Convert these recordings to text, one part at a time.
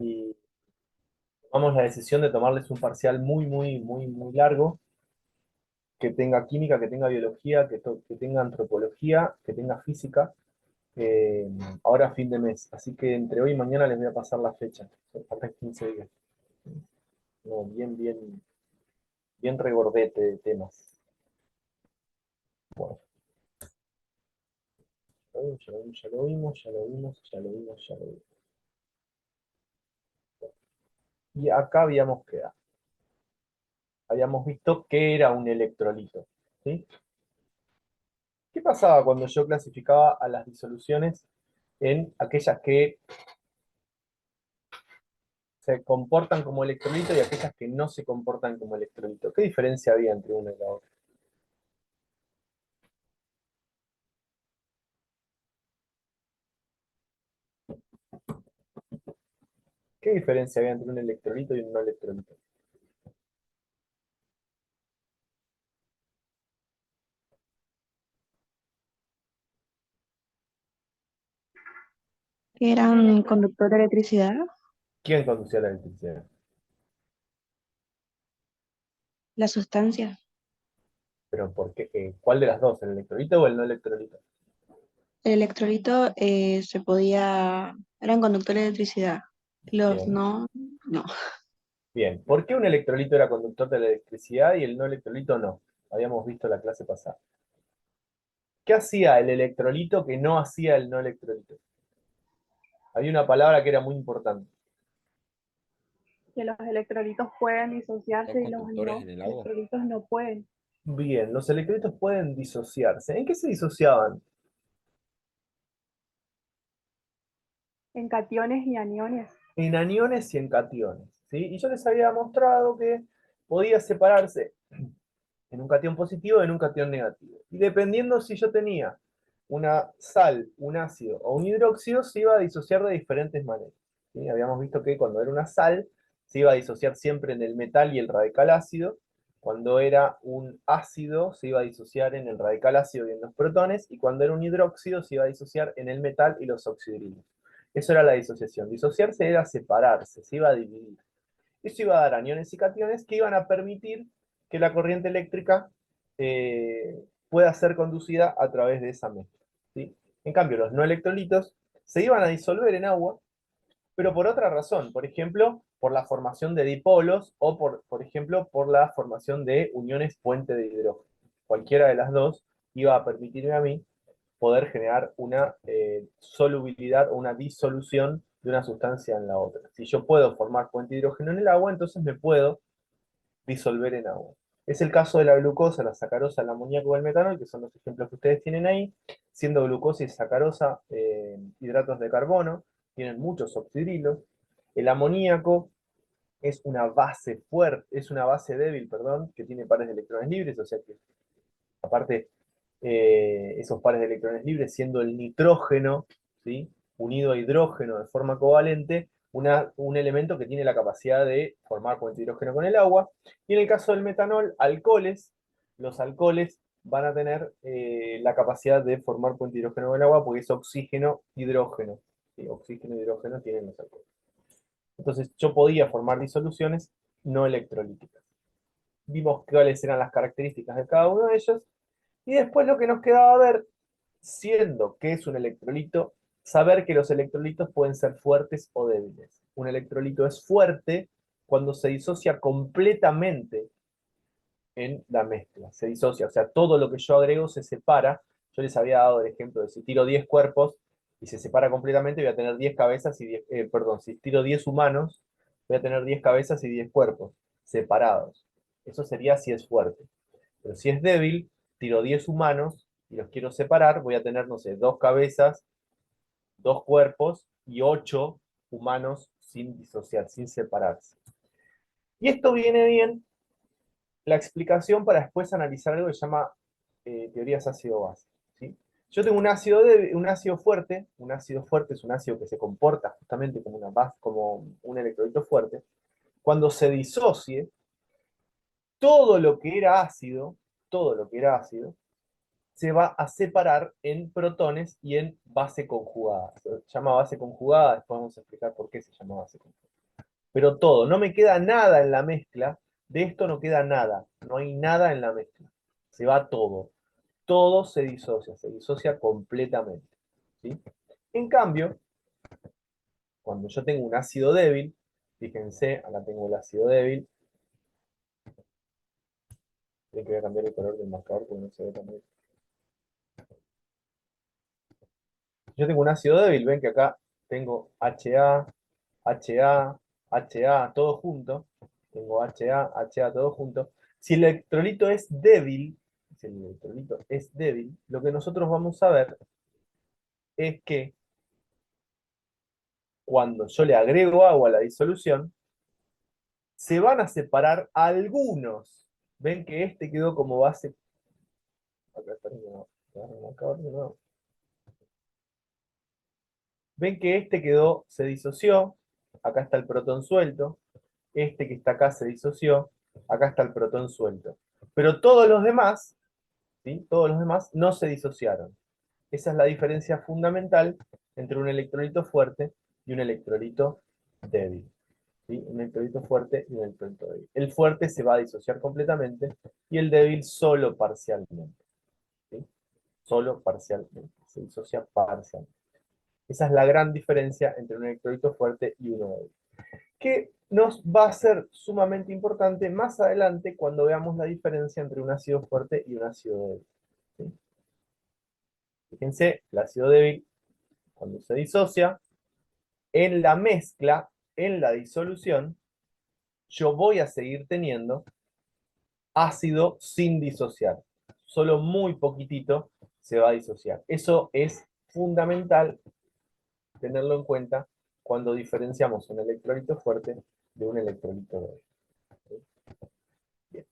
y tomamos la decisión de tomarles un parcial muy, muy, muy, muy largo, que tenga química, que tenga biología, que tenga antropología, que tenga física, eh, ahora a fin de mes. Así que entre hoy y mañana les voy a pasar la fecha. Faltan 15 días. No, bien, bien, bien regordete de temas. Bueno, ya lo vimos, ya lo vimos, ya lo vimos, ya lo vimos, ya lo vimos. Y acá habíamos quedado. Habíamos visto qué era un electrolito. ¿Sí? ¿Qué pasaba cuando yo clasificaba a las disoluciones en aquellas que se comportan como electrolito y aquellas que no se comportan como electrolito? ¿Qué diferencia había entre una y la otra? ¿Qué diferencia había entre un electrolito y un no electrolito? Que eran conductor de electricidad, ¿Quién conducía la electricidad? la sustancia. Pero ¿por qué? ¿Cuál de las dos? ¿El electrolito o el no electrolito? El electrolito eran conductores de electricidad. Los Bien, no, no. bien. ¿Por qué un electrolito era conductor de la electricidad y el no electrolito no? Habíamos visto la clase pasada. ¿Qué hacía el electrolito que no hacía el no electrolito? Había una palabra que era muy importante. Que los electrolitos pueden ¿Son disociarse y los conductores no en el agua? electrolitos no pueden. Bien, los electrolitos pueden disociarse. ¿En qué se disociaban? En cationes y aniones. En aniones y en cationes. ¿Sí? Y yo les había mostrado que podía separarse en un catión positivo y en un catión negativo. Y dependiendo si yo tenía una sal, un ácido o un hidróxido, se iba a disociar de diferentes maneras. ¿Sí? Habíamos visto que cuando era una sal, se iba a disociar siempre en el metal y el radical ácido. Cuando era un ácido, se iba a disociar en el radical ácido y en los protones. Y cuando era un hidróxido, se iba a disociar en el metal y los oxidrilos. Eso era la disociación. Disociarse era separarse, se iba a dividir. Eso iba a dar aniones y cationes que iban a permitir que la corriente eléctrica pueda ser conducida a través de esa mezcla. ¿Sí? En cambio, los no electrolitos se iban a disolver en agua, pero por otra razón, por ejemplo, por la formación de dipolos o por ejemplo, por la formación de uniones puente de hidrógeno. Cualquiera de las dos iba a permitirme a mí poder generar una solubilidad o una disolución de una sustancia en la otra. Si yo puedo formar puente de hidrógeno en el agua, entonces me puedo disolver en agua. Es el caso de la glucosa, la sacarosa, el amoníaco o el metanol, que son los ejemplos que ustedes tienen ahí, siendo glucosa y sacarosa hidratos de carbono, tienen muchos oxidrilos. El amoníaco es una base fuerte, es una base débil, perdón, que tiene pares de electrones libres, o sea que aparte esos pares de electrones libres, siendo el nitrógeno, ¿sí? Unido a hidrógeno de forma covalente, un elemento que tiene la capacidad de formar puente hidrógeno con el agua. Y en el caso del metanol, alcoholes, los alcoholes van a tener la capacidad de formar puente hidrógeno con el agua porque es oxígeno-hidrógeno. ¿Sí? Oxígeno y hidrógeno tienen los alcoholes. Entonces yo podía formar disoluciones no electrolíticas. Vimos cuáles eran las características de cada uno de ellos y después lo que nos quedaba ver, siendo que es un electrolito, saber que los electrolitos pueden ser fuertes o débiles. Un electrolito es fuerte cuando se disocia completamente en la mezcla. Se disocia, o sea, todo lo que yo agrego se separa. Yo les había dado el ejemplo de si tiro 10 cuerpos y se separa completamente, voy a tener 10 cabezas y 10, perdón, si tiro 10 humanos, voy a tener 10 cabezas y 10 cuerpos separados. Eso sería si es fuerte. Pero si es débil, tiro 10 humanos y los quiero separar, voy a tener, no sé, 2 cabezas, 2 cuerpos y 8 humanos sin disociar, sin separarse. Y esto viene bien la explicación para después analizar algo que se llama teorías ácido-base. ¿Sí? Yo tengo un ácido, un ácido fuerte, un ácido fuerte es un ácido que se comporta justamente como una base, como un electrolito fuerte. Cuando se disocie, todo lo que era ácido, todo lo que era ácido, se va a separar en protones y en base conjugada. Se llama base conjugada, después vamos a explicar por qué se llama base conjugada. Pero todo, no me queda nada en la mezcla, de esto no queda nada, no hay nada en la mezcla. Se va todo. Todo se disocia completamente. ¿Sí? En cambio, cuando yo tengo un ácido débil, fíjense, acá tengo el ácido débil, que voy a cambiar el color del marcador porque no se ve tan bien. Yo tengo un ácido débil, ven que acá tengo HA, HA, HA, todo junto. Tengo HA todo junto. Si el electrolito es débil, si el electrolito es débil, lo que nosotros vamos a ver es que cuando yo le agrego agua a la disolución, se van a separar algunos. Ven que este quedó como base. Acá está, no, no. Ven que este quedó, se disoció. Acá está el protón suelto. Este que está acá se disoció. Acá está el protón suelto. Pero todos los demás, ¿sí? Todos los demás no se disociaron. Esa es la diferencia fundamental entre un electrolito fuerte y un electrolito débil. ¿Sí? Un electrolito fuerte y un electrolito débil. El fuerte se va a disociar completamente y el débil solo parcialmente. ¿Sí? Solo parcialmente. Se disocia parcialmente. Esa es la gran diferencia entre un electrolito fuerte y uno débil. Que nos va a ser sumamente importante más adelante cuando veamos la diferencia entre un ácido fuerte y un ácido débil. ¿Sí? Fíjense, el ácido débil, cuando se disocia, en la mezcla, en la disolución, yo voy a seguir teniendo ácido sin disociar. Solo muy poquitito se va a disociar. Eso es fundamental tenerlo en cuenta cuando diferenciamos un electrolito fuerte de un electrolito débil. Bien.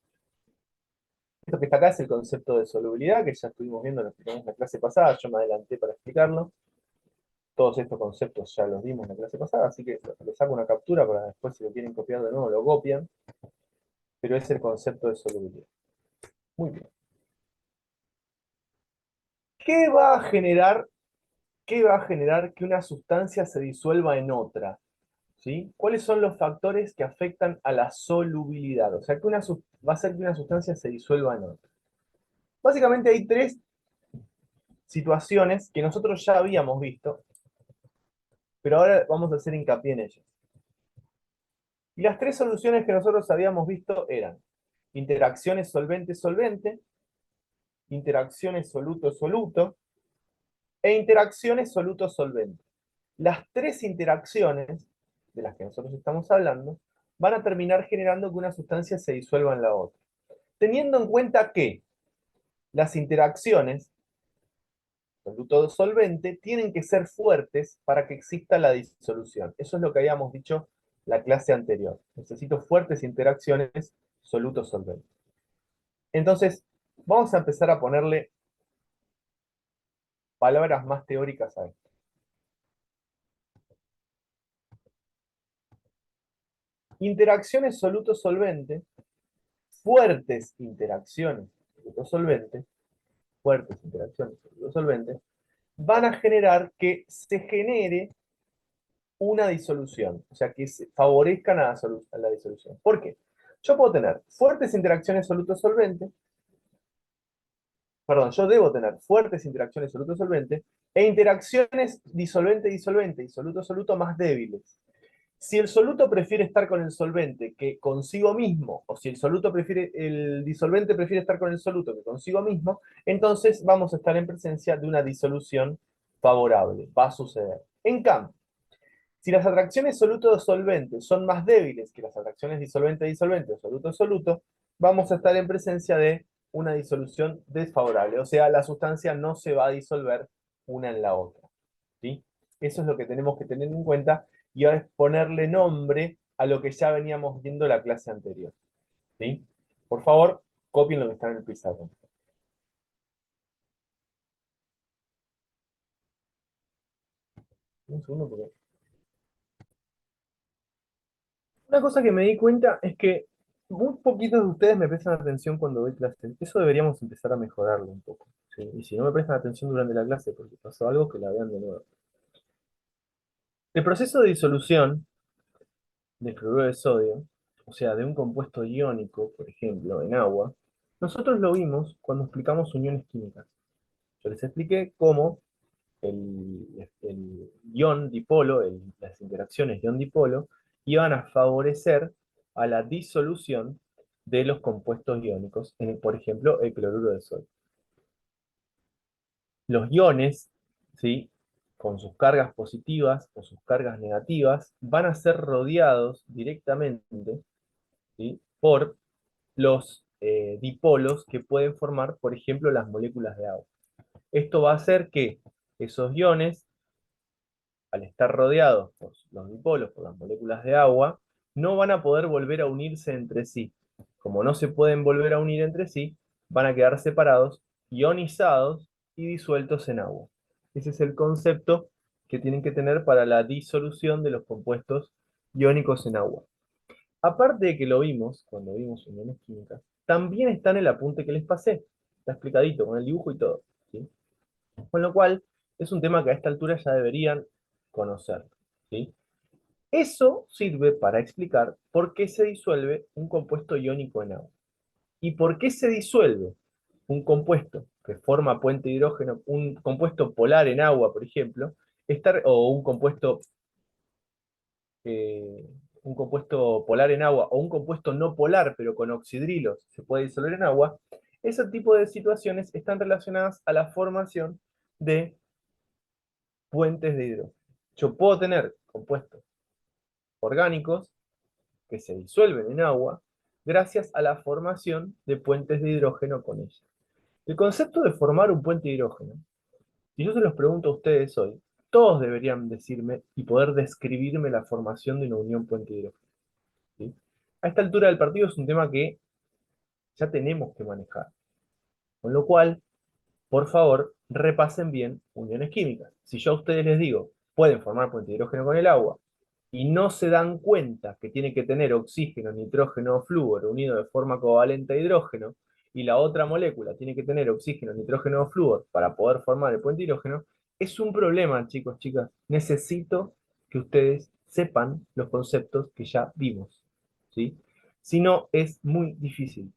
Esto que está acá es el concepto de solubilidad, que ya estuvimos viendo, lo explicamos en la clase pasada, yo me adelanté para explicarlo. Todos estos conceptos ya los dimos en la clase pasada, así que les saco una captura para después, si lo quieren copiar de nuevo, lo copian. Pero es el concepto de solubilidad. Muy bien. ¿Qué va a generar, qué va a generar que una sustancia se disuelva en otra? ¿Sí? ¿Cuáles son los factores que afectan a la solubilidad? O sea, va a hacer que una sustancia se disuelva en otra. Básicamente hay tres situaciones que nosotros ya habíamos visto, pero ahora vamos a hacer hincapié en ellas. Y las tres soluciones que nosotros habíamos visto eran interacciones solvente-solvente, interacciones soluto-soluto e interacciones soluto-solvente. Las tres interacciones de las que nosotros estamos hablando van a terminar generando que una sustancia se disuelva en la otra. Teniendo en cuenta que las interacciones soluto-solvente tienen que ser fuertes para que exista la disolución. Eso es lo que habíamos dicho la clase anterior. Necesito fuertes interacciones soluto-solvente. Entonces, vamos a empezar a ponerle palabras más teóricas a esto. Interacciones soluto-solvente, fuertes interacciones soluto-solvente, fuertes interacciones soluto-solvente, van a generar que se genere una disolución, o sea, que se favorezcan a la disolución. ¿Por qué? Yo puedo tener fuertes interacciones soluto-solvente, perdón, yo debo tener fuertes interacciones soluto-solvente e interacciones disolvente-disolvente y soluto-soluto más débiles. Si el soluto prefiere estar con el solvente que consigo mismo, o si el disolvente prefiere estar con el soluto que consigo mismo, entonces vamos a estar en presencia de una disolución favorable. Va a suceder. En cambio, si las atracciones soluto-solvente son más débiles que las atracciones disolvente-disolvente o soluto-soluto, vamos a estar en presencia de una disolución desfavorable. O sea, la sustancia no se va a disolver una en la otra. ¿Sí? Eso es lo que tenemos que tener en cuenta y ahora es ponerle nombre a lo que ya veníamos viendo la clase anterior. ¿Sí? Por favor, copien lo que está en el pizarrón. Un segundo porque... Una cosa que me di cuenta es que muy poquitos de ustedes me prestan atención cuando doy clases. Eso deberíamos empezar a mejorarlo un poco, ¿sí? Y si no me prestan atención durante la clase porque pasó algo, que la vean de nuevo. El proceso de disolución del cloruro de sodio, o sea, de un compuesto iónico, por ejemplo, en agua, nosotros lo vimos cuando explicamos uniones químicas. Yo les expliqué cómo el ion dipolo, las interacciones ion-dipolo, iban a favorecer a la disolución de los compuestos iónicos, por ejemplo, el cloruro de sodio. Los iones, ¿sí?, con sus cargas positivas o sus cargas negativas, van a ser rodeados directamente, ¿sí?, por los dipolos que pueden formar, por ejemplo, las moléculas de agua. Esto va a hacer que esos iones, al estar rodeados por los dipolos, por las moléculas de agua, no van a poder volver a unirse entre sí. Como no se pueden volver a unir entre sí, van a quedar separados, ionizados y disueltos en agua. Ese es el concepto que tienen que tener para la disolución de los compuestos iónicos en agua. Aparte de que lo vimos, cuando vimos uniones químicas, también está en el apunte que les pasé. Está explicadito, con el dibujo y todo, ¿sí? Con lo cual, es un tema que a esta altura ya deberían conocer, ¿sí? Eso sirve para explicar por qué se disuelve un compuesto iónico en agua. ¿Y por qué se disuelve un compuesto que forma puente de hidrógeno, un compuesto polar en agua, por ejemplo, o eh, un compuesto polar en agua, o un compuesto no polar, pero con oxidrilos, se puede disolver en agua? Ese tipo de situaciones están relacionadas a la formación de puentes de hidrógeno. Yo puedo tener compuestos orgánicos que se disuelven en agua gracias a la formación de puentes de hidrógeno con ella. El concepto de formar un puente de hidrógeno, si yo se los pregunto a ustedes hoy, todos deberían decirme y poder describirme la formación de una unión puente de hidrógeno, ¿sí? A esta altura del partido es un tema que ya tenemos que manejar. Con lo cual, por favor, repasen bien uniones químicas. Si yo a ustedes les digo, pueden formar puente de hidrógeno con el agua, y no se dan cuenta que tiene que tener oxígeno, nitrógeno o flúor unido de forma covalente a hidrógeno, y la otra molécula tiene que tener oxígeno, nitrógeno o flúor para poder formar el puente de hidrógeno, es un problema, chicos, chicas. Necesito que ustedes sepan los conceptos que ya vimos, ¿sí? Si no, es muy difícil,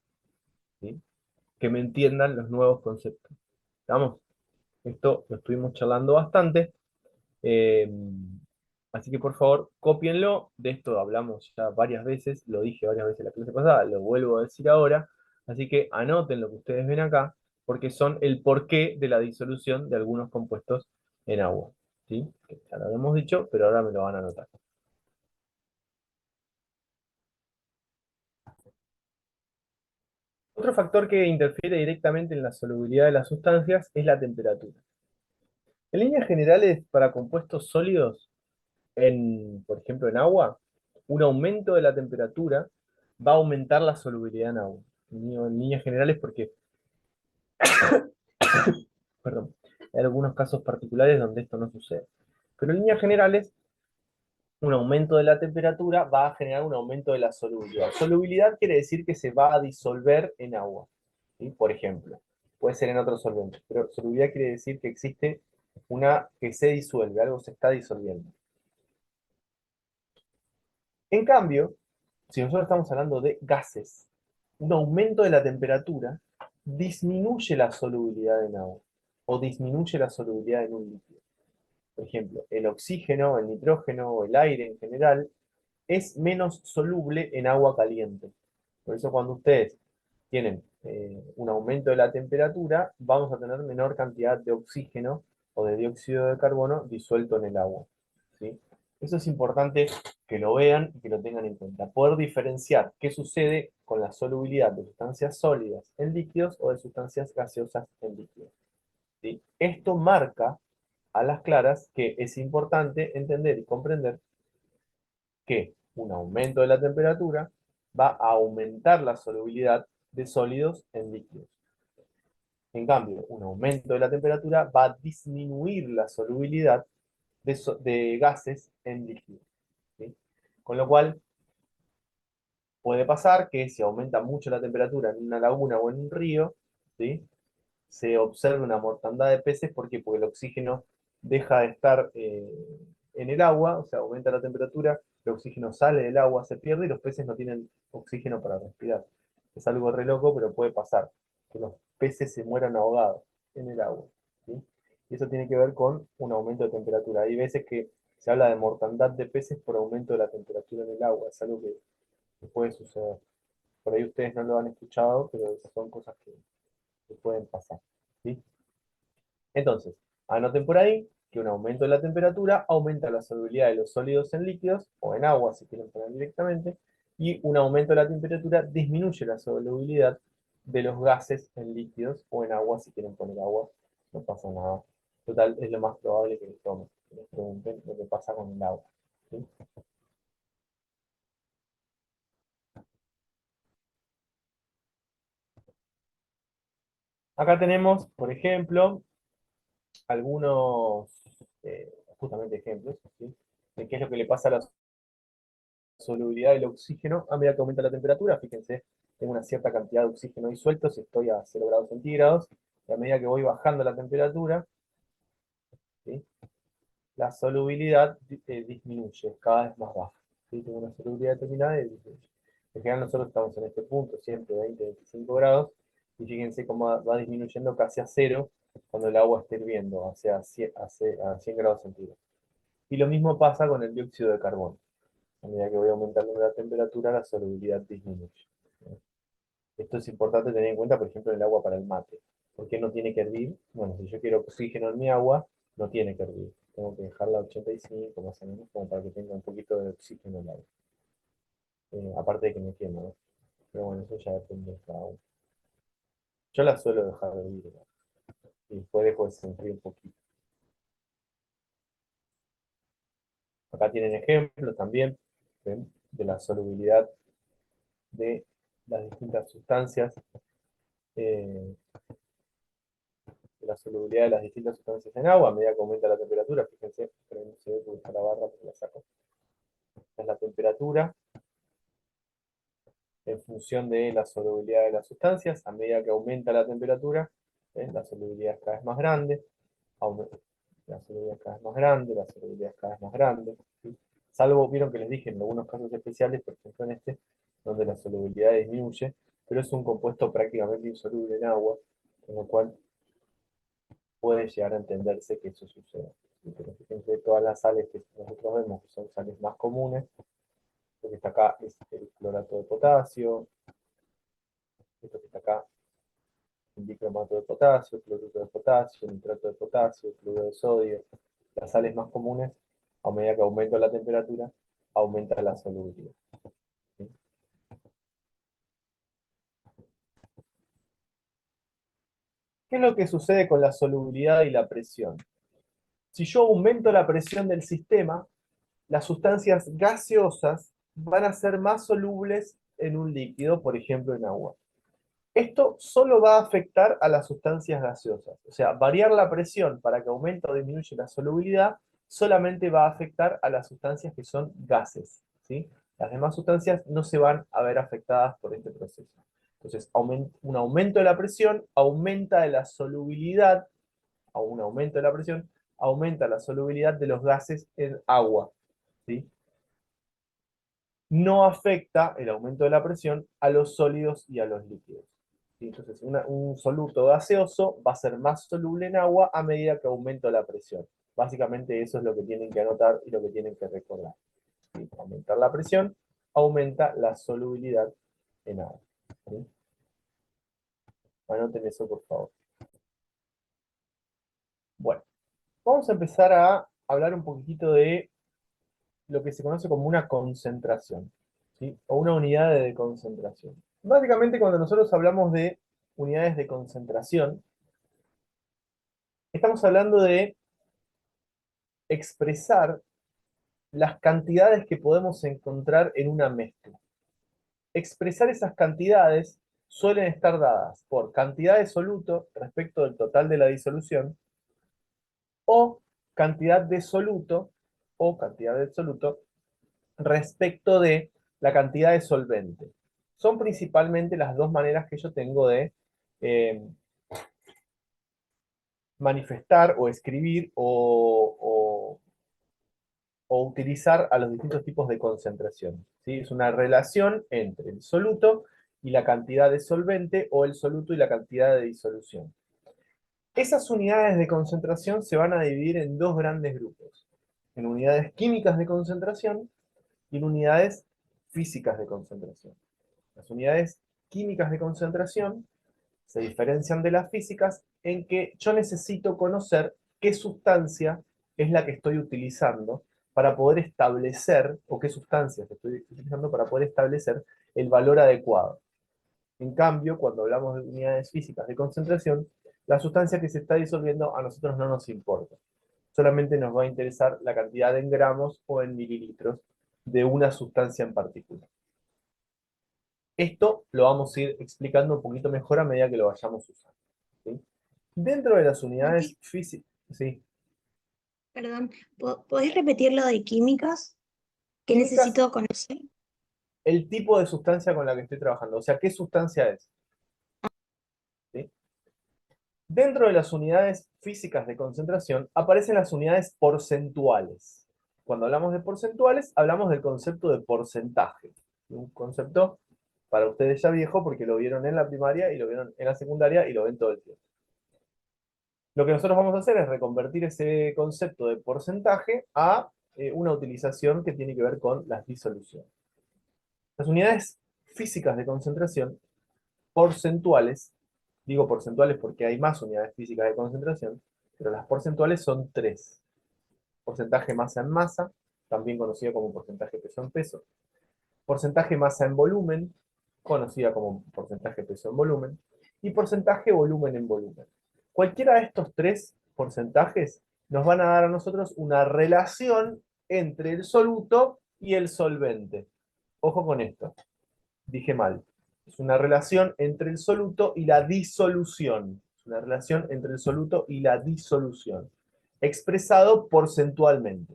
¿sí?, que me entiendan los nuevos conceptos. ¿Estamos? Esto lo estuvimos charlando bastante. Eh, Así que por favor, cópienlo. De esto hablamos ya varias veces, lo dije varias veces la clase pasada, lo vuelvo a decir ahora. Así que anoten lo que ustedes ven acá, porque son el porqué de la disolución de algunos compuestos en agua, ¿sí? Que ya lo hemos dicho, pero ahora me lo van a anotar. Otro factor que interfiere directamente en la solubilidad de las sustancias es la temperatura. En líneas generales, para compuestos sólidos, por ejemplo, en agua, un aumento de la temperatura va a aumentar la solubilidad en agua. En líneas generales, porque, perdón, hay algunos casos particulares donde esto no sucede. Pero en líneas generales, un aumento de la temperatura va a generar un aumento de la solubilidad. Solubilidad quiere decir que se va a disolver en agua, ¿sí? Por ejemplo, puede ser en otros solventes, pero solubilidad quiere decir que existe una que se disuelve, algo se está disolviendo. En cambio, si nosotros estamos hablando de gases, un aumento de la temperatura disminuye la solubilidad en agua o disminuye la solubilidad en un líquido. Por ejemplo, el oxígeno, el nitrógeno o el aire en general es menos soluble en agua caliente. Por eso cuando ustedes tienen un aumento de la temperatura, vamos a tener menor cantidad de oxígeno o de dióxido de carbono disuelto en el agua, ¿sí? Eso es importante que lo vean y que lo tengan en cuenta. Poder diferenciar qué sucede con la solubilidad de sustancias sólidas en líquidos o de sustancias gaseosas en líquidos, ¿sí? Esto marca a las claras que es importante entender y comprender que un aumento de la temperatura va a aumentar la solubilidad de sólidos en líquidos. En cambio, un aumento de la temperatura va a disminuir la solubilidad de gases en líquidos, ¿sí? Con lo cual, puede pasar que si aumenta mucho la temperatura en una laguna o en un río, ¿sí? Se observa una mortandad de peces. ¿Por qué? Porque el oxígeno deja de estar en el agua, o sea, aumenta la temperatura, el oxígeno sale del agua, se pierde y los peces no tienen oxígeno para respirar. Es algo re loco, pero puede pasar, que los peces se mueran ahogados en el agua, ¿sí? Y eso tiene que ver con un aumento de temperatura. Hay veces que se habla de mortandad de peces por aumento de la temperatura en el agua, es algo que puede suceder. Por ahí ustedes no lo han escuchado, pero son cosas que pueden pasar, ¿sí? Entonces, anoten por ahí que un aumento de la temperatura aumenta la solubilidad de los sólidos en líquidos, o en agua si quieren poner directamente, y un aumento de la temperatura disminuye la solubilidad de los gases en líquidos o en agua si quieren poner agua, no pasa nada. Total, es lo más probable que les tomen, que les pregunten lo que pasa con el agua, ¿sí? Acá tenemos, por ejemplo, algunos, justamente ejemplos, ¿sí? De qué es lo que le pasa a la solubilidad del oxígeno a medida que aumenta la temperatura. Fíjense, tengo una cierta cantidad de oxígeno disuelto si estoy a 0 grados centígrados, y a medida que voy bajando la temperatura, ¿sí? La solubilidad disminuye, es cada vez más baja, ¿sí? Tengo una solubilidad determinada y disminuye. En general nosotros estamos en este punto, siempre 20-25 grados, y fíjense cómo va disminuyendo casi a cero cuando el agua está hirviendo, hacia 100 grados centígrados. Y lo mismo pasa con el dióxido de carbono. A medida que voy aumentando la temperatura, la solubilidad disminuye. Esto es importante tener en cuenta, por ejemplo, en el agua para el mate. ¿Por qué no tiene que hervir? Bueno, si yo quiero oxígeno en mi agua, no tiene que hervir. Tengo que dejarla a 85 más o menos, como para que tenga un poquito de oxígeno en el agua. Aparte de que me quema, ¿no? Pero bueno, eso ya depende de cada uno. Yo la suelo dejar hervir, ¿no? Y después dejo de sentir un poquito. Acá tienen ejemplos también, ¿ven? De la solubilidad de las distintas sustancias, de la solubilidad de las distintas sustancias en agua a medida que aumenta la temperatura. Fíjense, pero no se ve porque está la barra, pero la saco. Esta es la temperatura en función de la solubilidad de las sustancias. A medida que aumenta la temperatura, la solubilidad es cada vez más grande, la solubilidad es cada vez más grande, la solubilidad es cada vez más grande, ¿sí? Salvo, vieron que les dije en algunos casos especiales, por ejemplo en este, donde la solubilidad disminuye, pero es un compuesto prácticamente insoluble en agua, con lo cual puede llegar a entenderse que eso suceda. ¿Sí? Pero fíjense, todas las sales que nosotros vemos, que son sales más comunes, lo que está acá es el clorato de potasio, esto que está acá, el dicromato de potasio, cloruro de potasio, nitrato de potasio, cloruro de sodio. Las sales más comunes, a medida que aumenta la temperatura, aumenta la solubilidad, ¿sí? ¿Qué es lo que sucede con la solubilidad y la presión? Si yo aumento la presión del sistema, las sustancias gaseosas van a ser más solubles en un líquido, por ejemplo en agua. Esto solo va a afectar a las sustancias gaseosas. O sea, variar la presión para que aumente o disminuya la solubilidad solamente va a afectar a las sustancias que son gases, ¿sí? Las demás sustancias no se van a ver afectadas por este proceso. Entonces, un aumento de la presión aumenta la solubilidad, a un aumento de la presión aumenta la solubilidad de los gases en agua, ¿sí? No afecta el aumento de la presión a los sólidos y a los líquidos. ¿Sí? Entonces, un soluto gaseoso va a ser más soluble en agua a medida que aumenta la presión. Básicamente eso es lo que tienen que anotar y lo que tienen que recordar. ¿Sí? Aumentar la presión aumenta la solubilidad en agua. ¿Sí? Anoten eso, por favor. Bueno, vamos a empezar a hablar un poquitito de lo que se conoce como una concentración, ¿sí? O una unidad de concentración. Básicamente, cuando nosotros hablamos de unidades de concentración, estamos hablando de expresar las cantidades que podemos encontrar en una mezcla. Expresar esas cantidades suelen estar dadas por cantidad de soluto respecto del total de la disolución, o cantidad de soluto respecto de la cantidad de solvente. Son principalmente las dos maneras que yo tengo de manifestar o escribir o utilizar a los distintos tipos de concentración, ¿sí? Es una relación entre el soluto y la cantidad de solvente o el soluto y la cantidad de disolución. Esas unidades de concentración se van a dividir en dos grandes grupos, en unidades químicas de concentración y en unidades físicas de concentración. Las unidades químicas de concentración se diferencian de las físicas en que yo necesito conocer qué sustancia es la que estoy utilizando para poder establecer, o qué sustancias estoy utilizando para poder establecer el valor adecuado. En cambio, cuando hablamos de unidades físicas de concentración, la sustancia que se está disolviendo a nosotros no nos importa. Solamente nos va a interesar la cantidad en gramos o en mililitros de una sustancia en particular. Esto lo vamos a ir explicando un poquito mejor a medida que lo vayamos usando, ¿sí? Dentro de las unidades Mati, físicas, ¿sí? perdón, ¿podés repetir lo de químicas? ¿Qué Químicas, necesito conocer? el tipo de sustancia con la que estoy trabajando, o sea, qué sustancia es, ¿sí? Dentro de las unidades físicas de concentración aparecen las unidades porcentuales. Cuando hablamos de porcentuales, hablamos del concepto de porcentaje. Un concepto para ustedes ya viejo porque lo vieron en la primaria y lo vieron en la secundaria y lo ven todo el tiempo. Lo que nosotros vamos a hacer es reconvertir ese concepto de porcentaje a una utilización que tiene que ver con las disoluciones. Las unidades físicas de concentración porcentuales, digo porcentuales porque hay más unidades físicas de concentración, pero las porcentuales son tres. Porcentaje masa en masa, también conocido como porcentaje peso en peso. Porcentaje masa en volumen, conocida como porcentaje peso en volumen. Y porcentaje volumen en volumen. Cualquiera de estos tres porcentajes nos van a dar a nosotros una relación entre el soluto y el solvente. Ojo con esto, dije mal. Es una relación entre el soluto y la disolución. Es una relación entre el soluto y la disolución, expresado porcentualmente.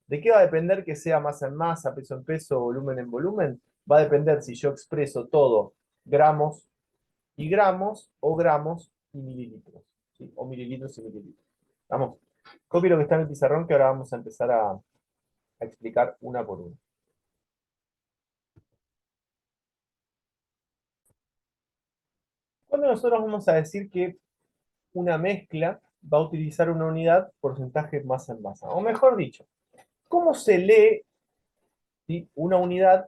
¿De qué va a depender que sea masa en masa, peso en peso, volumen en volumen? Va a depender si yo expreso todo gramos y gramos o gramos y mililitros, ¿sí? O mililitros y mililitros. Vamos, copie lo que está en el pizarrón que ahora vamos a empezar a explicar una por una. Cuando nosotros vamos a decir que una mezcla va a utilizar una unidad porcentaje masa en masa, o mejor dicho, ¿cómo se lee, ¿sí?, una unidad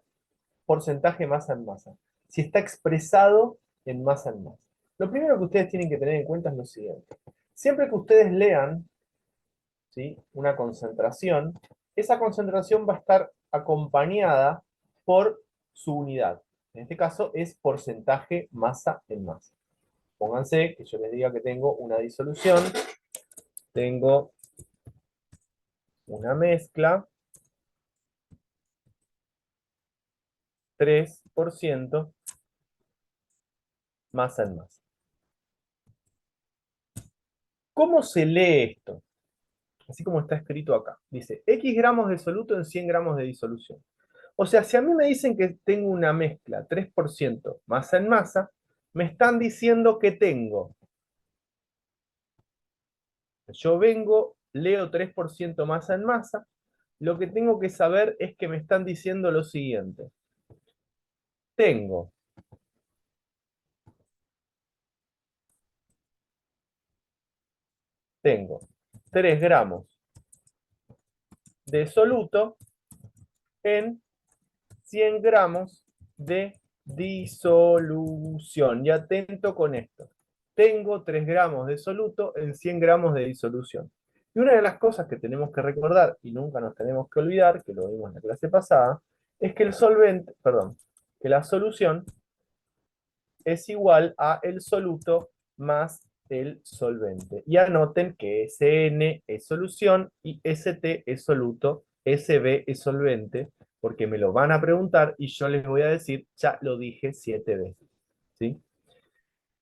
porcentaje masa en masa? Si está expresado en masa en masa. Lo primero que ustedes tienen que tener en cuenta es lo siguiente. Siempre que ustedes lean, ¿sí?, una concentración, esa concentración va a estar acompañada por su unidad. En este caso es porcentaje masa en masa. Pónganse que yo les diga que tengo una disolución, tengo una mezcla, 3% masa en masa. ¿Cómo se lee esto? Así como está escrito acá. Dice, X gramos de soluto en 100 gramos de disolución. O sea, si a mí me dicen que tengo una mezcla 3% masa en masa, me están diciendo que tengo. Yo vengo, leo 3% masa en masa, lo que tengo que saber es que me están diciendo lo siguiente. Tengo 3 gramos de soluto en 100 gramos de disolución. Y atento con esto. Tengo 3 gramos de soluto en 100 gramos de disolución. Y una de las cosas que tenemos que recordar, y nunca nos tenemos que olvidar, que lo vimos en la clase pasada, es que el solvente, perdón, que la solución es igual a el soluto más el solvente. Y anoten que Sn es solución y St es soluto, Sb es solvente, porque me lo van a preguntar y yo les voy a decir, ya lo dije 7 veces. ¿Sí?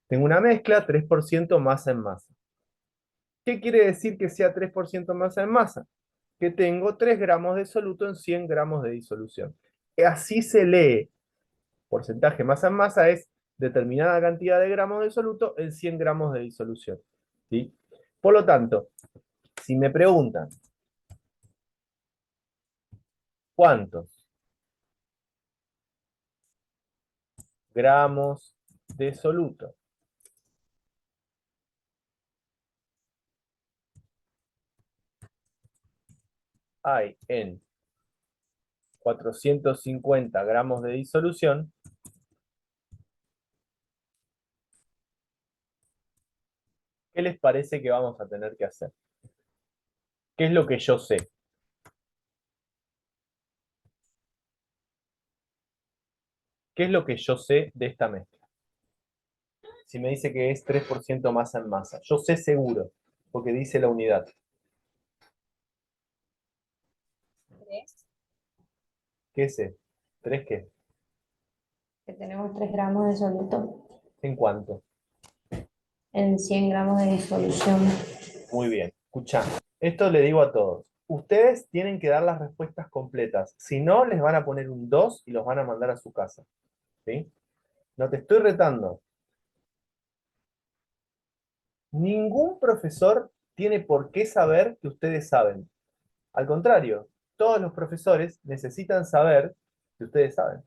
Tengo una mezcla, 3% masa en masa. ¿Qué quiere decir que sea 3% masa en masa? Que tengo 3 gramos de soluto en 100 gramos de disolución. así se lee. Porcentaje masa en masa es determinada cantidad de gramos de soluto en 100 gramos de disolución. ¿Sí? Por lo tanto, si me preguntan cuántos gramos de soluto hay en 450 gramos de disolución, ¿qué les parece que vamos a tener que hacer? ¿Qué es lo que yo sé? ¿Qué es lo que yo sé de esta mezcla? Si me dice que es 3% masa en masa, yo sé seguro, porque dice la unidad. ¿Qué sé? ¿3 qué? Que tenemos 3 gramos de soluto ¿En cuánto? en 100 gramos de disolución. Muy bien. Escuchá, esto le digo a todos. Ustedes tienen que dar las respuestas completas. Si no, les van a poner un 2 y los van a mandar a su casa. ¿Sí? No te estoy retando. Ningún profesor tiene por qué saber que ustedes saben. Al contrario, todos los profesores necesitan saber que ustedes saben.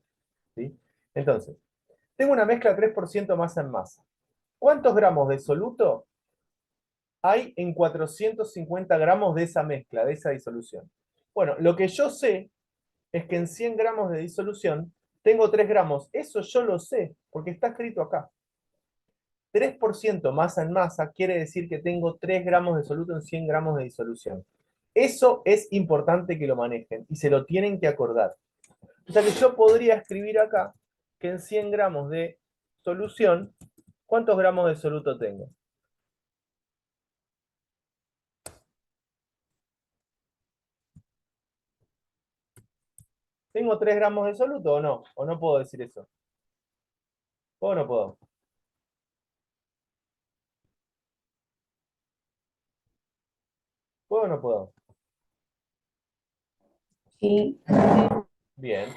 ¿Sí? Entonces, tengo una mezcla 3% masa en masa. ¿Cuántos gramos de soluto hay en 450 gramos de esa mezcla, de esa disolución? Bueno, lo que yo sé es que en 100 gramos de disolución tengo 3 gramos. Eso yo lo sé, porque está escrito acá. 3% masa en masa quiere decir que tengo 3 gramos de soluto en 100 gramos de disolución. Eso es importante que lo manejen y se lo tienen que acordar. O sea que yo podría escribir acá que en 100 gramos de solución, ¿cuántos gramos de soluto tengo? ¿Tengo 3 gramos de soluto o no? ¿O no puedo decir eso? ¿Puedo o no puedo? ¿Puedo o no puedo? Sí, Bien.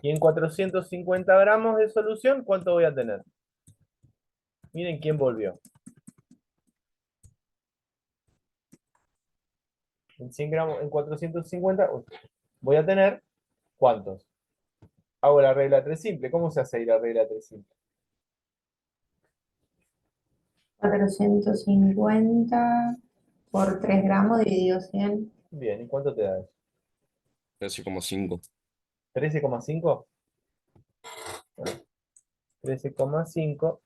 Y en 450 gramos de solución, ¿cuánto voy a tener? Miren quién volvió. En 100 gramos, en 450, voy a tener, ¿cuántos? Hago la regla 3 simple. ¿Cómo se hace ahí la regla 3 simple? 450 por 3 gramos dividido 100. Bien, ¿y cuánto te da eso? 13,5. ¿13,5? Bueno, 13,5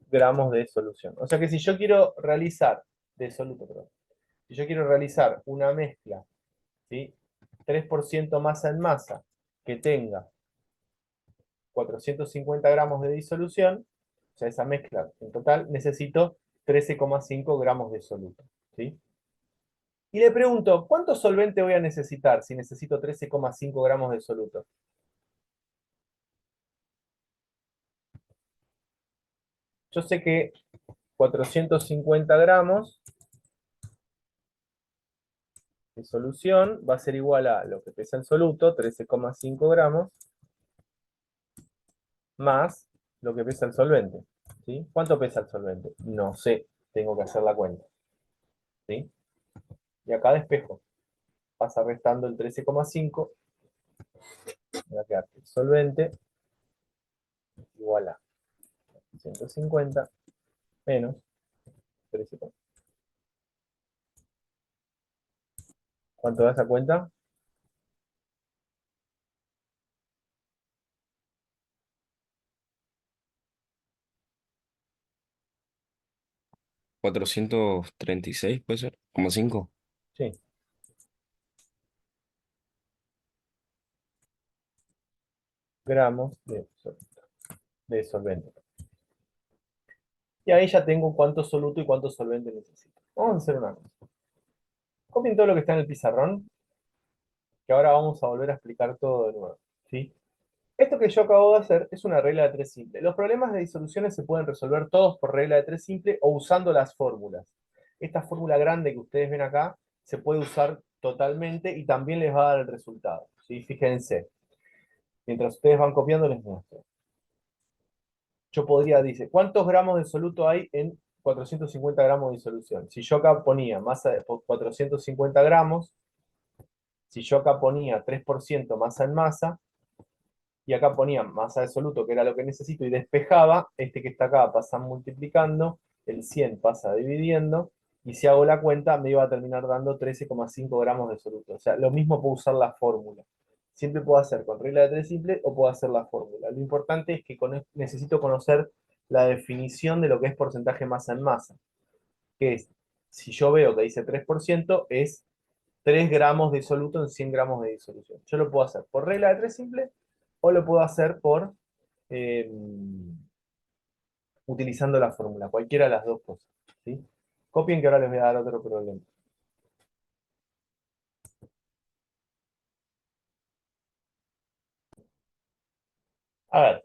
gramos de solución. O sea que si yo quiero realizar, de soluto, perdón, si yo quiero realizar una mezcla, ¿sí? 3% masa en masa, que tenga 450 gramos de disolución, o sea, esa mezcla en total, necesito 13,5 gramos de soluto, ¿sí? Y le pregunto, ¿cuánto solvente voy a necesitar si necesito 13,5 gramos de soluto? Yo sé que 450 gramos de solución va a ser igual a lo que pesa el soluto, 13,5 gramos, más lo que pesa el solvente. ¿Sí? ¿Cuánto pesa el solvente? No sé, tengo que hacer la cuenta. ¿Sí? Y acá despejo. Pasa restando el 13,5. Me va a quedar el solvente igual a 150 menos 13,5. ¿Cuánto da esa cuenta? 436, puede ser, como 5. Sí. Gramos de solvente. Y ahí ya tengo cuánto soluto y cuánto solvente necesito. Vamos a hacer una cosa. Copien todo lo que está en el pizarrón, que ahora vamos a volver a explicar todo de nuevo. ¿Sí? Esto que yo acabo de hacer es una regla de 3 simple. Los problemas de disoluciones se pueden resolver todos por regla de 3 simple o usando las fórmulas. Esta fórmula grande que ustedes ven acá se puede usar totalmente y también les va a dar el resultado. ¿Sí? Fíjense. Mientras ustedes van copiando, les muestro. Yo podría, dice, ¿cuántos gramos de soluto hay en 450 gramos de disolución? Si yo acá ponía masa de 450 gramos, si yo acá ponía 3% masa en masa, y acá ponía masa de soluto, que era lo que necesito, y despejaba, este que está acá pasa multiplicando, el 100 pasa dividiendo, y si hago la cuenta, me iba a terminar dando 13,5 gramos de soluto. O sea, lo mismo puedo usar la fórmula. Siempre puedo hacer con regla de 3 simple o puedo hacer la fórmula. Lo importante es que necesito conocer la definición de lo que es porcentaje masa en masa, que es, si yo veo que dice 3%, es 3 gramos de soluto en 100 gramos de disolución. Yo lo puedo hacer por regla de 3 simple o lo puedo hacer por eh, utilizando la fórmula, cualquiera de las dos cosas. ¿Sí? Copien que ahora les voy a dar otro problema. A ver,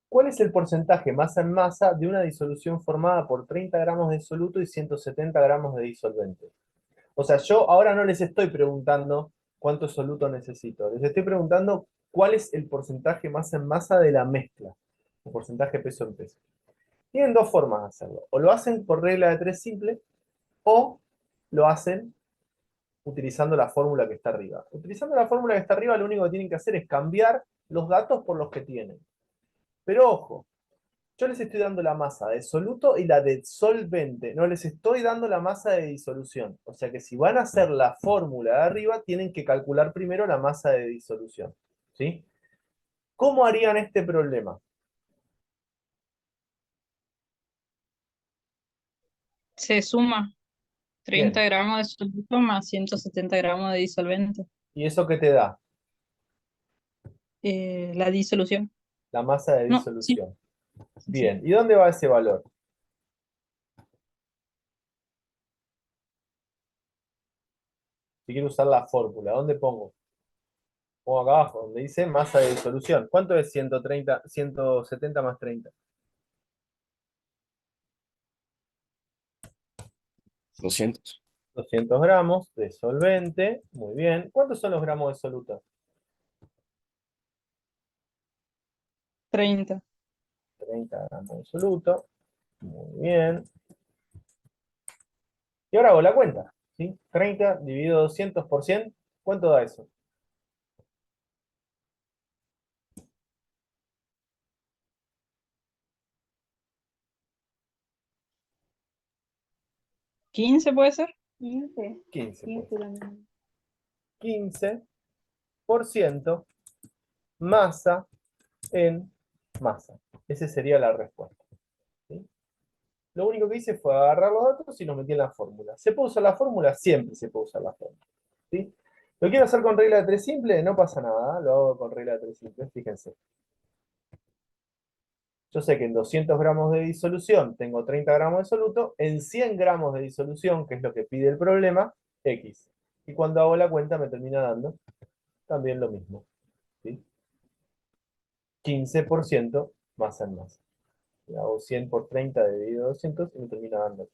¿cuál es el porcentaje masa en masa de una disolución formada por 30 gramos de soluto y 170 gramos de disolvente? O sea, yo ahora no les estoy preguntando cuánto soluto necesito, les estoy preguntando cuál es el porcentaje masa en masa de la mezcla, el porcentaje peso en peso. Tienen dos formas de hacerlo. O lo hacen por regla de 3 simple, o lo hacen utilizando la fórmula que está arriba. Utilizando la fórmula que está arriba, lo único que tienen que hacer es cambiar los datos por los que tienen. Pero ojo, yo les estoy dando la masa de soluto y la de solvente, no les estoy dando la masa de disolución. O sea que si van a hacer la fórmula de arriba, tienen que calcular primero la masa de disolución. ¿Sí? ¿Cómo harían este problema? Se suma 30 Bien. gramos de soluto más 170 gramos de disolvente. ¿Y eso qué te da? La disolución. La masa de No, sí, disolución. sí. Bien. ¿Y dónde va ese valor? Si quiero usar la fórmula, ¿dónde pongo? Pongo acá abajo, donde dice masa de disolución. ¿Cuánto es 130, 170 más 30? 200. 200 gramos de solvente. Muy bien. ¿Cuántos son los gramos de soluto? 30. 30 gramos de soluto. Muy bien. Y ahora hago la cuenta. ¿Sí? 30 dividido 200 por 100. ¿Cuánto da eso? 15 puede ser. 15. 15, 15 pues. también. 15% masa en masa. Esa sería la respuesta. ¿Sí? Lo único que hice fue agarrar los datos y los metí en la fórmula. ¿Se puede usar la fórmula? Siempre se puede usar la fórmula. ¿Sí? ¿Lo quiero hacer con regla de 3 simple? No pasa nada, lo hago con regla de 3 simple, fíjense. Yo sé que en 200 gramos de disolución tengo 30 gramos de soluto, en 100 gramos de disolución, que es lo que pide el problema, X. Y cuando hago la cuenta me termina dando también lo mismo. ¿Sí? 15% masa en masa. Y hago 100 por 30 dividido 200 y me termina dando.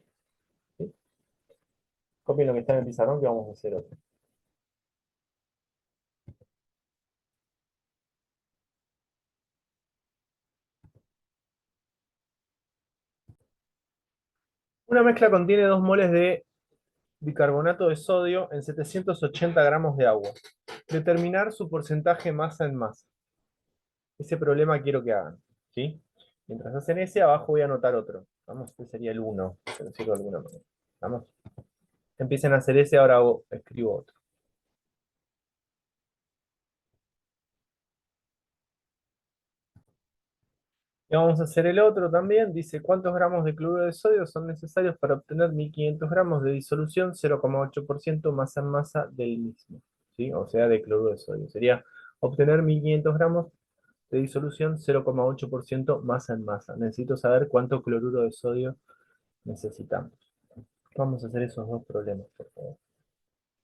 ¿Sí? Copien lo que está en el pizarrón que vamos a hacer otro. Una mezcla contiene 2 moles de bicarbonato de sodio en 780 gramos de agua. Determinar su porcentaje masa en masa. Ese problema quiero que hagan. ¿Sí? Mientras hacen ese, abajo voy a anotar otro. Vamos, este sería el 1, por decirlo de alguna manera. Vamos. Empiecen a hacer ese, ahora escribo otro. Y vamos a hacer el otro también. Dice, ¿cuántos gramos de cloruro de sodio son necesarios para obtener 1500 gramos de disolución, 0,8% masa en masa del mismo? ¿Sí? O sea, de cloruro de sodio. Sería obtener 1500 gramos de disolución, 0,8% masa en masa. Necesito saber cuánto cloruro de sodio necesitamos. Vamos a hacer esos dos problemas, por favor.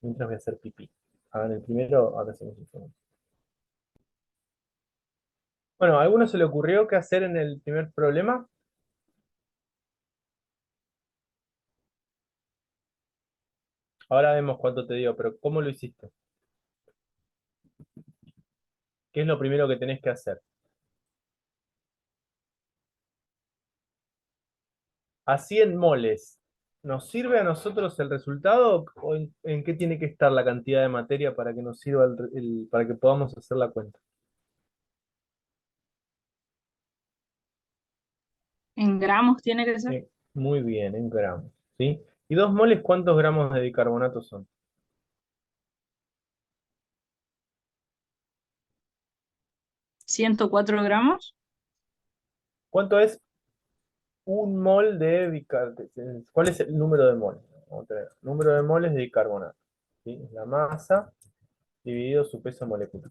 Mientras voy a hacer pipí. Hagan el primero, ahora hacemos el segundo. Bueno, ¿a alguno se le ocurrió qué hacer en el primer problema? Ahora vemos cuánto te dio, pero ¿cómo lo hiciste? ¿Qué es lo primero que tenés que hacer? A 100 moles, ¿nos sirve a nosotros el resultado o en qué tiene que estar la cantidad de materia para que nos sirva para que podamos hacer la cuenta? En gramos tiene que ser. Sí, muy bien, en gramos, ¿sí? ¿Y 2 moles cuántos gramos de bicarbonato son? 104 gramos. ¿Cuánto es un mol de bicarbonato? ¿Cuál es el número de moles? Vamos a tener número de moles de bicarbonato, ¿sí? Es la masa dividido su peso molecular.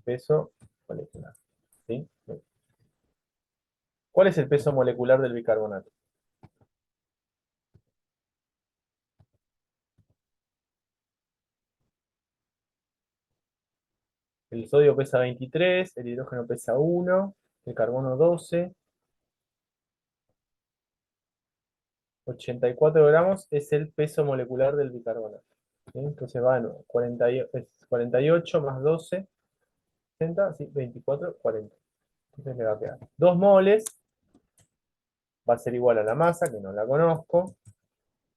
Peso molecular, ¿sí? ¿Cuál es el peso molecular del bicarbonato? El sodio pesa 23, el hidrógeno pesa 1, el carbono 12, 84 gramos es el peso molecular del bicarbonato, ¿sí? Entonces va a 48 más 12, 60, sí, 24, 40. Entonces le va a quedar 2 moles, va a ser igual a la masa, que no la conozco,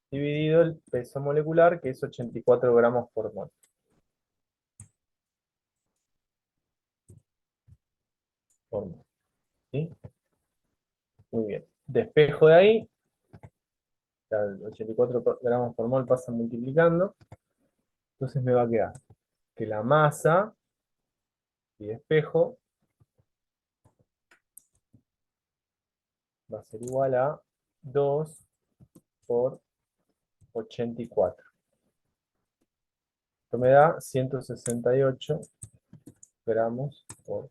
dividido el peso molecular, que es 84 gramos por mol. Por mol, ¿sí? Muy bien. Despejo de ahí, ya el 84 gramos por mol pasa multiplicando, entonces me va a quedar que la masa y despejo va a ser igual a 2 por 84. Esto me da 168 gramos por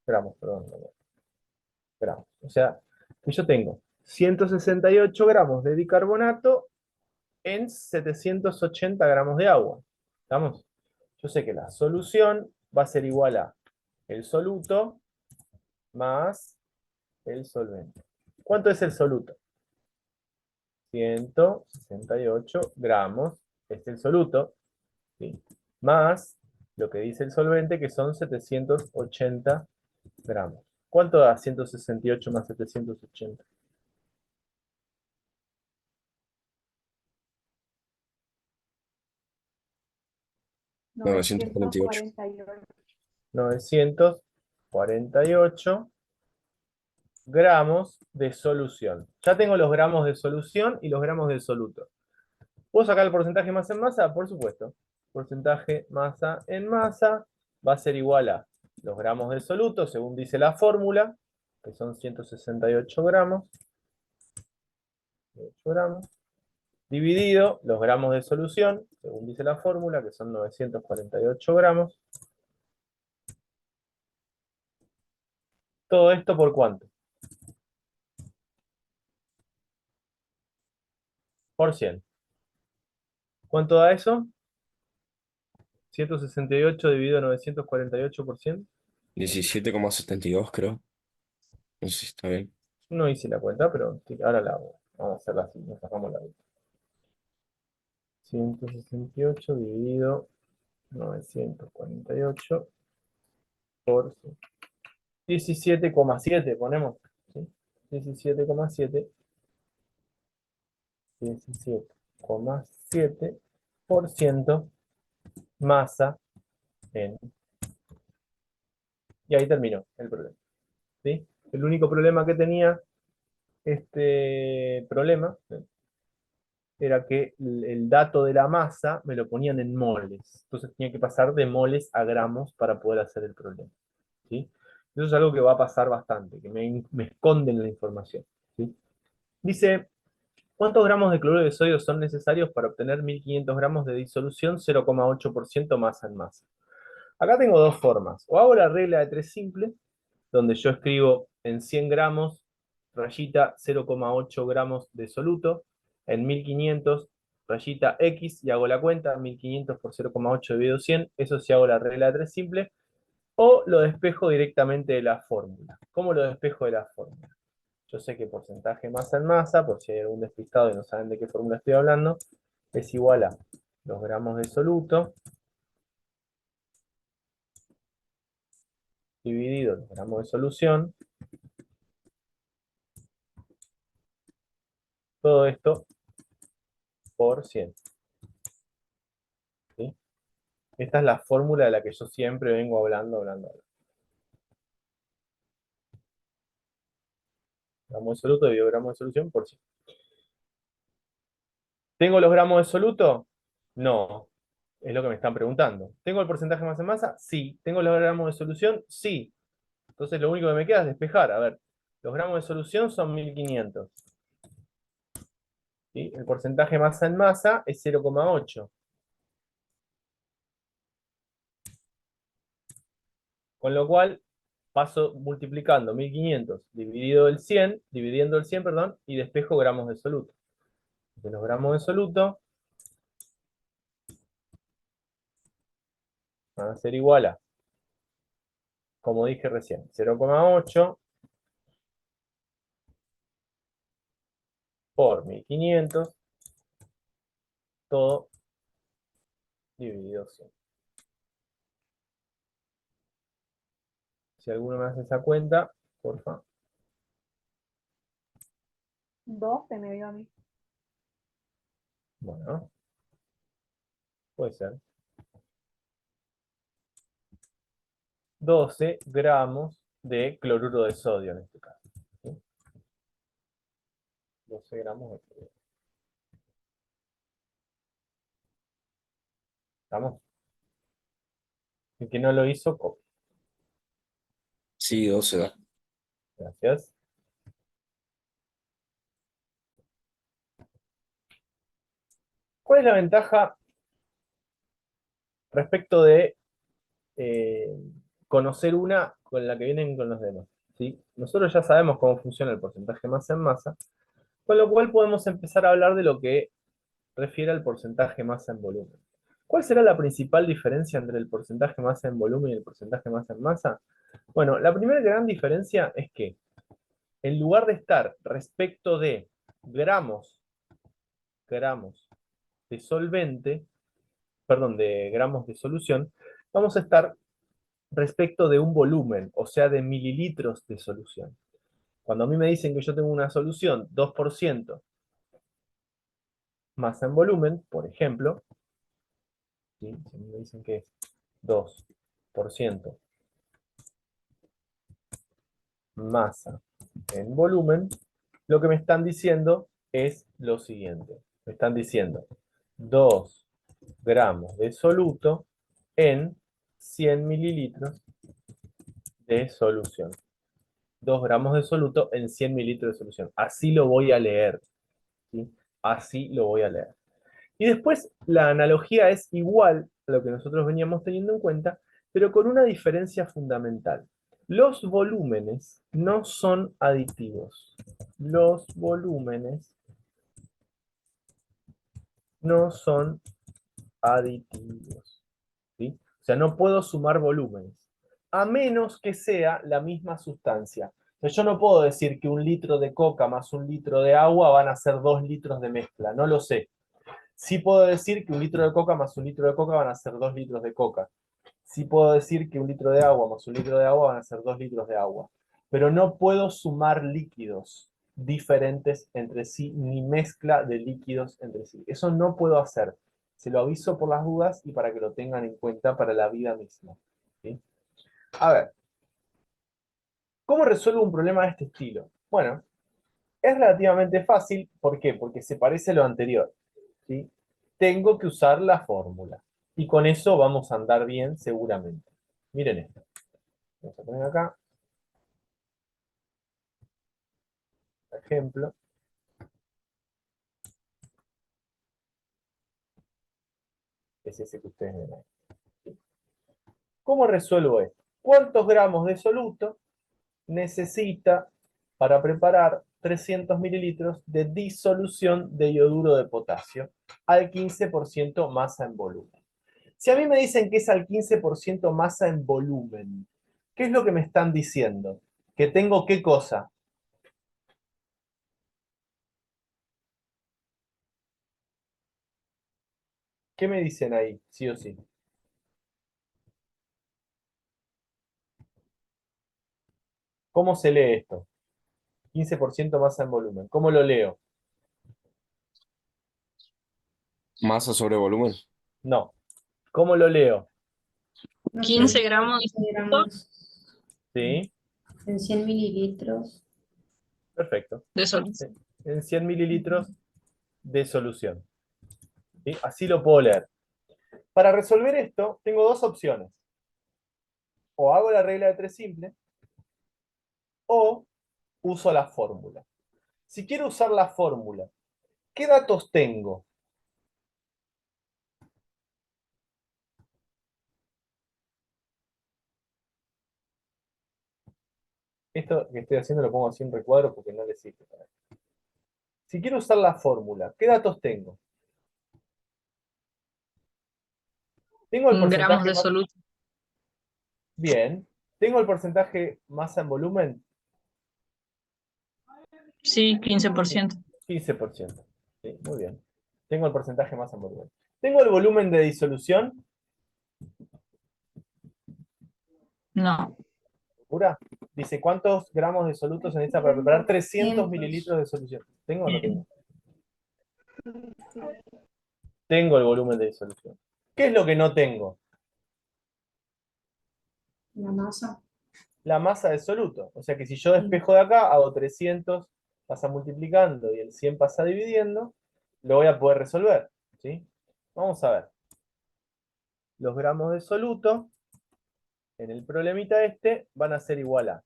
gramos, perdón, no, gramos. O sea, que yo tengo 168 gramos de bicarbonato en 780 gramos de agua. ¿Estamos? Yo sé que la solución va a ser igual a el soluto más el solvente. ¿Cuánto es el soluto? 168 gramos es el soluto, ¿sí? Más lo que dice el solvente, que son 780 gramos. ¿Cuánto da 168 más 780? Novecientos cuarenta y ocho. 948 gramos de solución. Ya tengo los gramos de solución y los gramos de soluto. ¿Puedo sacar el porcentaje masa en masa? Por supuesto. Porcentaje masa en masa va a ser igual a los gramos de soluto, según dice la fórmula, que son 168 gramos, dividido los gramos de solución, según dice la fórmula, que son 948 gramos. ¿Todo esto por cuánto? Por 100. ¿Cuánto da eso? 168 dividido 948 por 100. 17,72 creo. No sé si está bien. No hice la cuenta, pero ahora la hago. Vamos a hacerla así, nos sacamos la vuelta. 168 dividido 948 por 17,7 ponemos, ¿sí? 17,7 17,7% masa en... Y ahí terminó el problema, ¿sí? El único problema que tenía este problema era que el dato de la masa me lo ponían en moles. Entonces tenía que pasar de moles a gramos para poder hacer el problema, ¿sí? Eso es algo que va a pasar bastante, que me esconden la información, ¿sí? Dice, ¿cuántos gramos de cloruro de sodio son necesarios para obtener 1500 gramos de disolución 0,8% masa en masa? Acá tengo dos formas. O hago la regla de 3 simple, donde yo escribo en 100 gramos, rayita 0,8 gramos de soluto, en 1500, rayita X, y hago la cuenta, 1500 por 0,8 dividido 100, eso sí hago la regla de 3 simple, o lo despejo directamente de la fórmula. ¿Cómo lo despejo de la fórmula? Yo sé que porcentaje masa en masa, por si hay algún despistado y no saben de qué fórmula estoy hablando, es igual a los gramos de soluto dividido los gramos de solución. Todo esto por 100. ¿Sí? Esta es la fórmula de la que yo siempre vengo hablando. Gramo de soluto dividido gramo de solución por 100. ¿Tengo los gramos de soluto? No. Es lo que me están preguntando. ¿Tengo el porcentaje de masa en masa? Sí. ¿Tengo los gramos de solución? Sí. Entonces lo único que me queda es despejar. A ver, los gramos de solución son 1500. ¿Sí? El porcentaje de masa en masa es 0,8. Con lo cual paso multiplicando 1500 dividido el 100, dividiendo el 100, perdón, y despejo gramos de soluto. De los gramos de soluto van a ser igual a, como dije recién, 0,8 por 1500, todo dividido 100. Si alguno me hace esa cuenta, porfa. 12 me dio a mí. Bueno, puede ser. 12 gramos de cloruro de sodio en este caso. ¿Sí? 12 gramos de cloruro. ¿Estamos? El que no lo hizo, copia. Sí, 12 da. Gracias. ¿Cuál es la ventaja respecto de conocer una con la que vienen con los demás? ¿Sí? Nosotros ya sabemos cómo funciona el porcentaje masa en masa, con lo cual podemos empezar a hablar de lo que refiere al porcentaje masa en volumen. ¿Cuál será la principal diferencia entre el porcentaje masa en volumen y el porcentaje masa en masa? Bueno, la primera gran diferencia es que en lugar de estar respecto de gramos de solvente, perdón, de gramos de solución, vamos a estar respecto de un volumen, o sea, de mililitros de solución. Cuando a mí me dicen que yo tengo una solución 2% masa en volumen, por ejemplo, ¿sí? Si a mí me dicen que es 2% masa en volumen, lo que me están diciendo es lo siguiente. Me están diciendo 2 gramos de soluto en 100 mililitros de solución. 2 gramos de soluto en 100 mililitros de solución. Así lo voy a leer. ¿Sí? Así lo voy a leer. Y después la analogía es igual a lo que nosotros veníamos teniendo en cuenta, pero con una diferencia fundamental. Los volúmenes no son aditivos. Los volúmenes no son aditivos. ¿Sí? O sea, no puedo sumar volúmenes, a menos que sea la misma sustancia. O sea, yo no puedo decir que 1 litro de coca más 1 litro de agua van a ser 2 litros de mezcla, no lo sé. Sí puedo decir que 1 litro de coca más 1 litro de coca van a ser 2 litros de coca. Sí puedo decir que 1 litro de agua más 1 litro de agua van a ser 2 litros de agua. Pero no puedo sumar líquidos diferentes entre sí, ni mezcla de líquidos entre sí. Eso no puedo hacer. Se lo aviso por las dudas y para que lo tengan en cuenta para la vida misma. ¿Sí? A ver, ¿cómo resuelvo un problema de este estilo? Bueno, es relativamente fácil. ¿Por qué? Porque se parece a lo anterior. ¿Sí? Tengo que usar la fórmula. Y con eso vamos a andar bien seguramente. Miren esto. Vamos a poner acá. Ejemplo. Es ese que ustedes ven ahí. ¿Cómo resuelvo esto? ¿Cuántos gramos de soluto necesita para preparar 300 mililitros de disolución de iodouro de potasio al 15% masa en volumen? Si a mí me dicen que es al 15% masa en volumen, ¿qué es lo que me están diciendo? ¿Que tengo qué cosa? ¿Qué me dicen ahí? Sí o sí. ¿Cómo se lee esto? 15% masa en volumen. ¿Cómo lo leo? Masa sobre volumen. No. ¿Cómo lo leo? No 15 sé, gramos 15 gramos ¿Sí? en 100 mililitros. Perfecto. de sol. En 100 mililitros de solución. ¿Sí? Así lo puedo leer. Para resolver esto, tengo dos opciones. O hago la regla de 3 simple, o uso la fórmula. Si quiero usar la fórmula, ¿qué datos tengo? Esto que estoy haciendo lo pongo así en recuadro porque no le sirve. Si quiero usar la fórmula, ¿qué datos tengo? Tengo el Gramos porcentaje de más... soluto. Bien. Tengo el porcentaje masa en volumen, Sí, 15%. 15%. Sí, muy bien. Tengo el porcentaje masa en volumen. Tengo el volumen de disolución, No. ¿pura? Dice, ¿cuántos gramos de soluto se necesita para preparar 300 300. mililitros de solución? ¿Tengo o no tengo? Tengo el volumen de disolución. ¿Qué es lo que no tengo? La masa. La masa de soluto. O sea que si yo despejo de acá, hago 300, pasa multiplicando y el 100 pasa dividiendo, lo voy a poder resolver. ¿Sí? Vamos a ver. Los gramos de soluto en el problemita este van a ser igual a.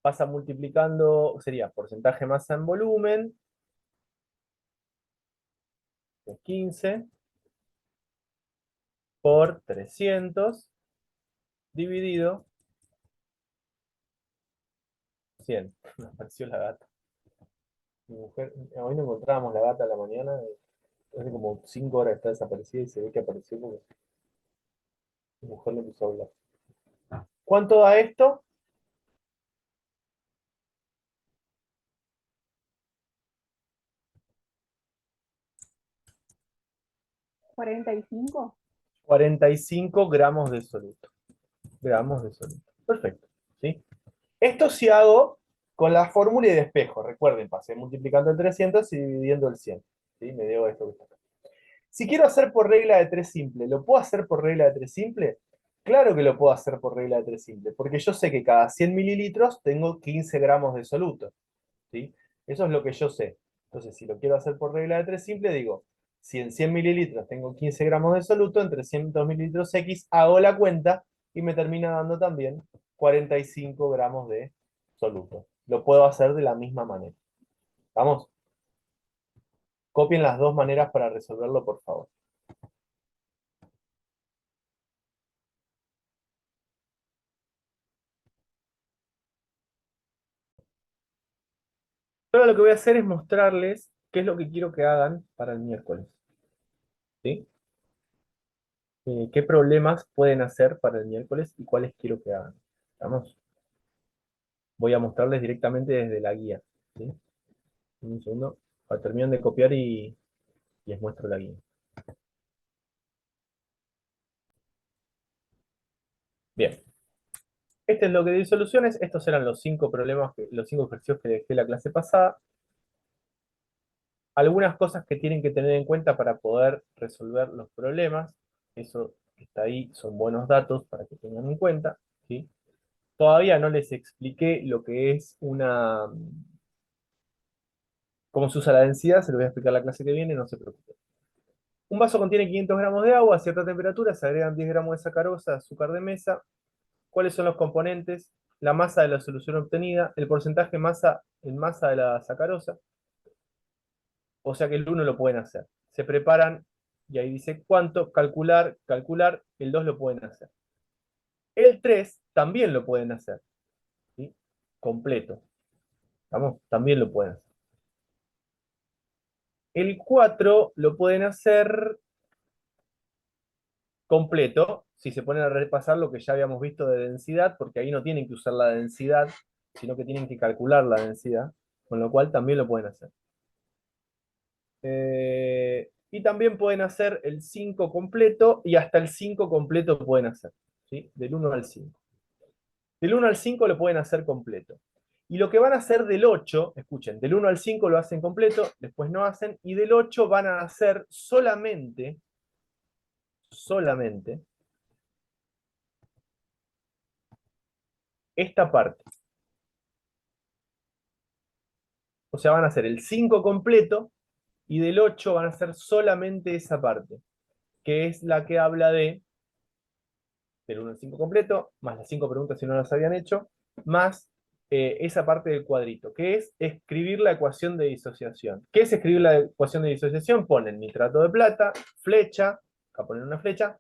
Pasa multiplicando, sería porcentaje masa en volumen, que es 15, por 300, dividido 100. Me apareció la gata. Mi mujer, hoy no encontrábamos la gata a la mañana, hace como 5 horas está desaparecida y se ve que apareció porque mi mujer le puso a hablar. ¿Cuánto da esto? 45. 45 gramos de soluto. Gramos de soluto. Perfecto. ¿Sí? Esto sí hago con la fórmula y despejo. Recuerden, pasé multiplicando el 300 y dividiendo el 100. ¿Sí? Me dio esto que está acá. Si quiero hacer por regla de 3 simple, ¿lo puedo hacer por regla de 3 simple? Claro que lo puedo hacer por regla de 3 simple, porque yo sé que cada 100 mililitros tengo 15 gramos de soluto. ¿Sí? Eso es lo que yo sé. Entonces, si lo quiero hacer por regla de 3 simple, digo, si en 100 mililitros tengo 15 gramos de soluto, en 300 mililitros X hago la cuenta y me termina dando también 45 gramos de soluto. Lo puedo hacer de la misma manera. ¿Vamos? Copien las dos maneras para resolverlo, por favor. Ahora lo que voy a hacer es mostrarles qué es lo que quiero que hagan para el miércoles. ¿Sí? ¿Qué problemas pueden hacer para el miércoles y cuáles quiero que hagan? ¿Vamos? Voy a mostrarles directamente desde la guía. ¿Sí? Un segundo. Terminan de copiar y les muestro la guía. Bien. Este es lo que di soluciones. Estos eran los 5 problemas, los 5 ejercicios que dejé la clase pasada. Algunas cosas que tienen que tener en cuenta para poder resolver los problemas. Eso que está ahí son buenos datos para que tengan en cuenta. ¿Sí? Todavía no les expliqué lo que es cómo se usa la densidad, se lo voy a explicar la clase que viene, no se preocupen. Un vaso contiene 500 gramos de agua a cierta temperatura, se agregan 10 gramos de sacarosa, azúcar de mesa. ¿Cuáles son los componentes? La masa de la solución obtenida, el porcentaje masa en masa de la sacarosa. O sea que el 1 lo pueden hacer. Se preparan, y ahí dice cuánto, calcular, calcular, el 2 lo pueden hacer. El 3 también lo pueden hacer. ¿Sí? Completo. ¿Vamos? También lo pueden hacer. El 4 lo pueden hacer completo, si se ponen a repasar lo que ya habíamos visto de densidad, porque ahí no tienen que usar la densidad, sino que tienen que calcular la densidad, con lo cual también lo pueden hacer. Y también pueden hacer el 5 completo y hasta el 5 completo pueden hacer, ¿sí? Del 1 al 5. Del 1 al 5 lo pueden hacer completo. Y lo que van a hacer del 8, escuchen, del 1 al 5 lo hacen completo, después no hacen, y del 8 van a hacer solamente esta parte. O sea, van a hacer el 5 completo, y del 8 van a hacer solamente esa parte, que es la que habla del 1 al 5 completo, más las 5 preguntas si no las habían hecho, más esa parte del cuadrito, que es escribir la ecuación de disociación. ¿Qué es escribir la ecuación de disociación? Ponen nitrato de plata, flecha, acá ponen una flecha,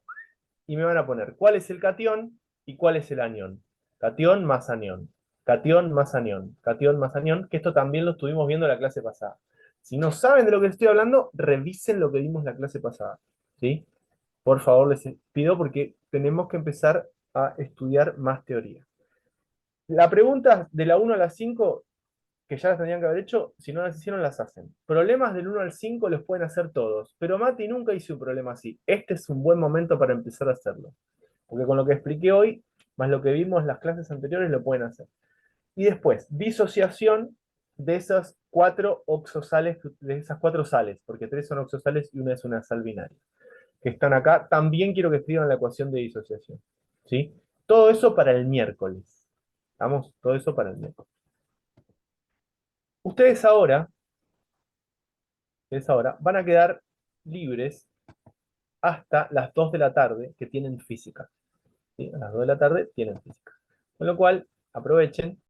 y me van a poner cuál es el catión y cuál es el anión. Catión más anión, catión más anión, catión más anión, que esto también lo estuvimos viendo en la clase pasada. Si no saben de lo que les estoy hablando, revisen lo que vimos la clase pasada, ¿sí? Por favor, les pido porque tenemos que empezar a estudiar más teoría. La pregunta de la 1 a la 5, que ya las tendrían que haber hecho, si no las hicieron, las hacen. Problemas del 1 al 5 los pueden hacer todos, pero Mati nunca hizo un problema así. Este es un buen momento para empezar a hacerlo. Porque con lo que expliqué hoy, más lo que vimos en las clases anteriores, lo pueden hacer. Y después, disociación de esas 4 oxosales, de esas 4 sales, porque 3 son oxosales y una es una sal binaria, que están acá. También quiero que escriban la ecuación de disociación, ¿sí? Todo eso para el miércoles. Vamos, todo eso para el miércoles. Ustedes ahora van a quedar libres hasta las 2 de la tarde, que tienen física, ¿sí? A las 2 de la tarde tienen física. Con lo cual, aprovechen